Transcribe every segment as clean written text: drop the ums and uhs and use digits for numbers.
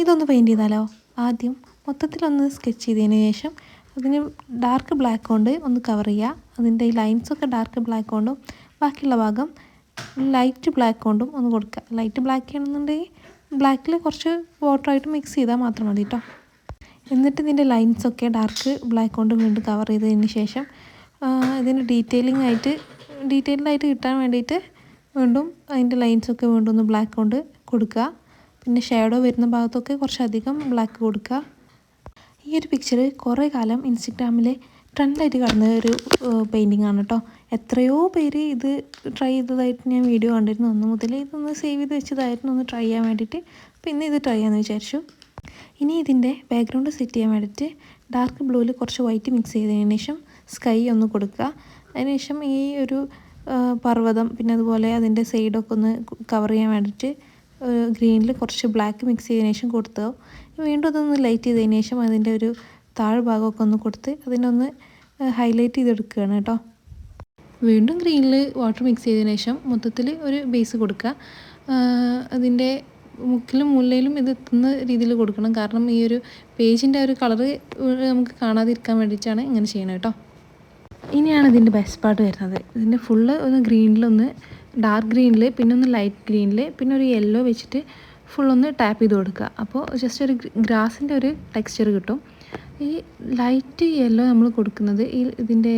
ഇതൊന്ന് പെയിൻറ്റ് ചെയ്താലോ? ആദ്യം മൊത്തത്തിലൊന്ന് സ്കെച്ച് ചെയ്തതിന് ശേഷം അതിന് ഡാർക്ക് ബ്ലാക്ക് കൊണ്ട് ഒന്ന് കവർ ചെയ്യുക. അതിൻ്റെ ഈ ലൈൻസൊക്കെ ഡാർക്ക് ബ്ലാക്ക് കൊണ്ടും ബാക്കിയുള്ള ഭാഗം ലൈറ്റ് ബ്ലാക്ക് കൊണ്ടും ഒന്ന് കൊടുക്കുക. ലൈറ്റ് ബ്ലാക്ക് ആണെന്നുണ്ടെങ്കിൽ ബ്ലാക്കിൽ കുറച്ച് വാട്ടറായിട്ട് മിക്സ് ചെയ്താൽ മാത്രം മതി കേട്ടോ. എന്നിട്ട് ഇതിൻ്റെ ലൈൻസൊക്കെ ഡാർക്ക് ബ്ലാക്ക് കൊണ്ട് വീണ്ടും കവർ ചെയ്തതിന് ശേഷം ഇതിന് ഡീറ്റെയിൽഡായിട്ട് കിട്ടാൻ വേണ്ടിയിട്ട് വീണ്ടും അതിൻ്റെ ലൈൻസൊക്കെ വീണ്ടും ഒന്ന് ബ്ലാക്ക് കൊണ്ട് കൊടുക്കുക. പിന്നെ ഷാഡോ വരുന്ന ഭാഗത്തൊക്കെ കുറച്ചധികം ബ്ലാക്ക് കൊടുക്കുക. ഈ ഒരു പിക്ചർ കുറേ കാലം ഇൻസ്റ്റഗ്രാമിൽ ട്രെൻഡായിട്ട് കാണുന്ന ഒരു പെയിൻറ്റിംഗ് ആണ് കേട്ടോ. എത്രയോ പേര് ഇത് ട്രൈ ചെയ്തതായിട്ട് ഞാൻ വീഡിയോ കണ്ടിരുന്നു. അന്ന് മുതൽ ഇതൊന്ന് സേവ് ചെയ്ത് വെച്ചതായിരുന്നു ഒന്ന് ട്രൈ ചെയ്യാൻ വേണ്ടിയിട്ട്. അപ്പോൾ ഇന്ന് ഇത് ട്രൈ ചെയ്യാമെന്ന് വിചാരിച്ചു. ഇനി ഇതിൻ്റെ ബാക്ക്ഗ്രൗണ്ട് സെറ്റ് ചെയ്യാൻ വേണ്ടിയിട്ട് ഡാർക്ക് ബ്ലൂവിൽ കുറച്ച് വൈറ്റ് മിക്സ് ചെയ്തതിന് ശേഷം സ്കൈ ഒന്ന് കൊടുക്കുക. അതിനുശേഷം ഈ ഒരു പർവ്വതം പിന്നെ അതുപോലെ അതിൻ്റെ സൈഡൊക്കെ ഒന്ന് കവർ ചെയ്യാൻ വേണ്ടിയിട്ട് ഗ്രീനിൽ കുറച്ച് ബ്ലാക്ക് മിക്സ് ചെയ്തതിന് ശേഷം കൊടുത്തു. വീണ്ടും അതൊന്ന് ലൈറ്റ് ചെയ്തതിന് ശേഷം അതിൻ്റെ ഒരു താഴ്ഭാഗമൊക്കെ ഒന്ന് കൊടുത്ത് അതിനൊന്ന് ഹൈലൈറ്റ് ചെയ്തെടുക്കുകയാണ് കേട്ടോ. വീണ്ടും ഗ്രീനിൽ വാട്ടർ മിക്സ് ചെയ്തതിന് ശേഷം മൊത്തത്തിൽ ഒരു ബേസ് കൊടുക്കുക. അതിൻ്റെ മുക്കിലും മുല്ലയിലും ഇത് എത്തുന്ന രീതിയിൽ കൊടുക്കണം. കാരണം ഈ ഒരു പേജിൻ്റെ ഒരു കളറ് നമുക്ക് കാണാതിരിക്കാൻ വേണ്ടിയിട്ടാണ് ഇങ്ങനെ ചെയ്യണം കേട്ടോ. ഇനിയാണ് ഇതിൻ്റെ ബെസ്റ്റ് പാർട്ട് വരുന്നത്. ഇതിൻ്റെ ഫുള്ള് ഒന്ന് ഗ്രീനിലൊന്ന് ഡാർക്ക് ഗ്രീനിൽ പിന്നെ ഒന്ന് ലൈറ്റ് ഗ്രീനിൽ പിന്നെ ഒരു യെല്ലോ വെച്ചിട്ട് ഫുള്ളൊന്ന് ടാപ്പ് ചെയ്ത് കൊടുക്കുക. അപ്പോൾ ജസ്റ്റ് ഒരു ഗ്രാസിൻ്റെ ഒരു ടെക്സ്ചർ കിട്ടും. ഈ ലൈറ്റ് യെല്ലോ നമ്മൾ കൊടുക്കുന്നത് ഇതിൻ്റെ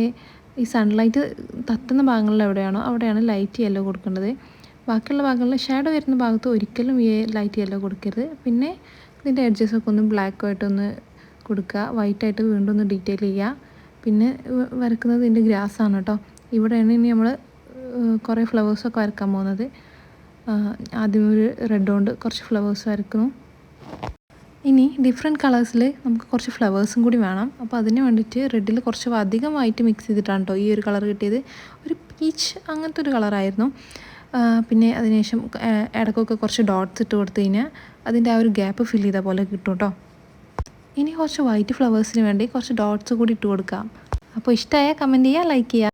ഈ സൺലൈറ്റ് തട്ടുന്ന ഭാഗങ്ങളിൽ എവിടെയാണോ അവിടെയാണ് ലൈറ്റ് യെല്ലോ കൊടുക്കേണ്ടത്. ബാക്കിയുള്ള ഭാഗങ്ങളിൽ ഷാഡോ വരുന്ന ഭാഗത്ത് ഒരിക്കലും ഈ ലൈറ്റ് യെല്ലോ കൊടുക്കരുത്. പിന്നെ ഇതിൻ്റെ എഡ്ജസൊക്കെ ഒന്ന് ബ്ലാക്കുമായിട്ടൊന്ന് കൊടുക്കുക. വൈറ്റായിട്ട് വീണ്ടും ഒന്ന് ഡീറ്റെയിൽ ചെയ്യുക. പിന്നെ വരക്കുന്നത് ഇതിൻ്റെ ഗ്രാസാണ് കേട്ടോ. ഇവിടെയാണ് ഇനി നമ്മൾ കുറേ ഫ്ലവേഴ്സൊക്കെ വരക്കാൻ പോകുന്നത്. ആദ്യം ഒരു റെഡ് കൊണ്ട് കുറച്ച് ഫ്ലവേഴ്സ് വരക്കുന്നു. ഇനി ഡിഫറെൻറ്റ് കളേഴ്സിൽ നമുക്ക് കുറച്ച് ഫ്ലവേഴ്സും കൂടി വേണം. അപ്പോൾ അതിന് വേണ്ടിയിട്ട് റെഡിൽ കുറച്ച് അധികം വൈറ്റ് മിക്സ് ചെയ്തിട്ടാണ് കേട്ടോ ഈ ഒരു കളർ കിട്ടിയത്. ഒരു പീച്ച് അങ്ങനത്തെ ഒരു കളറായിരുന്നു. പിന്നെ അതിനുശേഷം ഇടയ്ക്കൊക്കെ കുറച്ച് ഡോട്ട്സ് ഇട്ട് കൊടുത്തു കഴിഞ്ഞാൽ അതിൻ്റെ ആ ഒരു ഗ്യാപ്പ് ഫിൽ ചെയ്ത പോലെ കിട്ടും കേട്ടോ. ഇനി കുറച്ച് വൈറ്റ് ഫ്ലവേഴ്സിന് വേണ്ടി കുറച്ച് ഡോട്ട്സ് കൂടി ഇട്ട് കൊടുക്കാം. അപ്പോൾ ഇഷ്ടമായാൽ കമൻറ്റ് ചെയ്യുക, ലൈക്ക് ചെയ്യുക.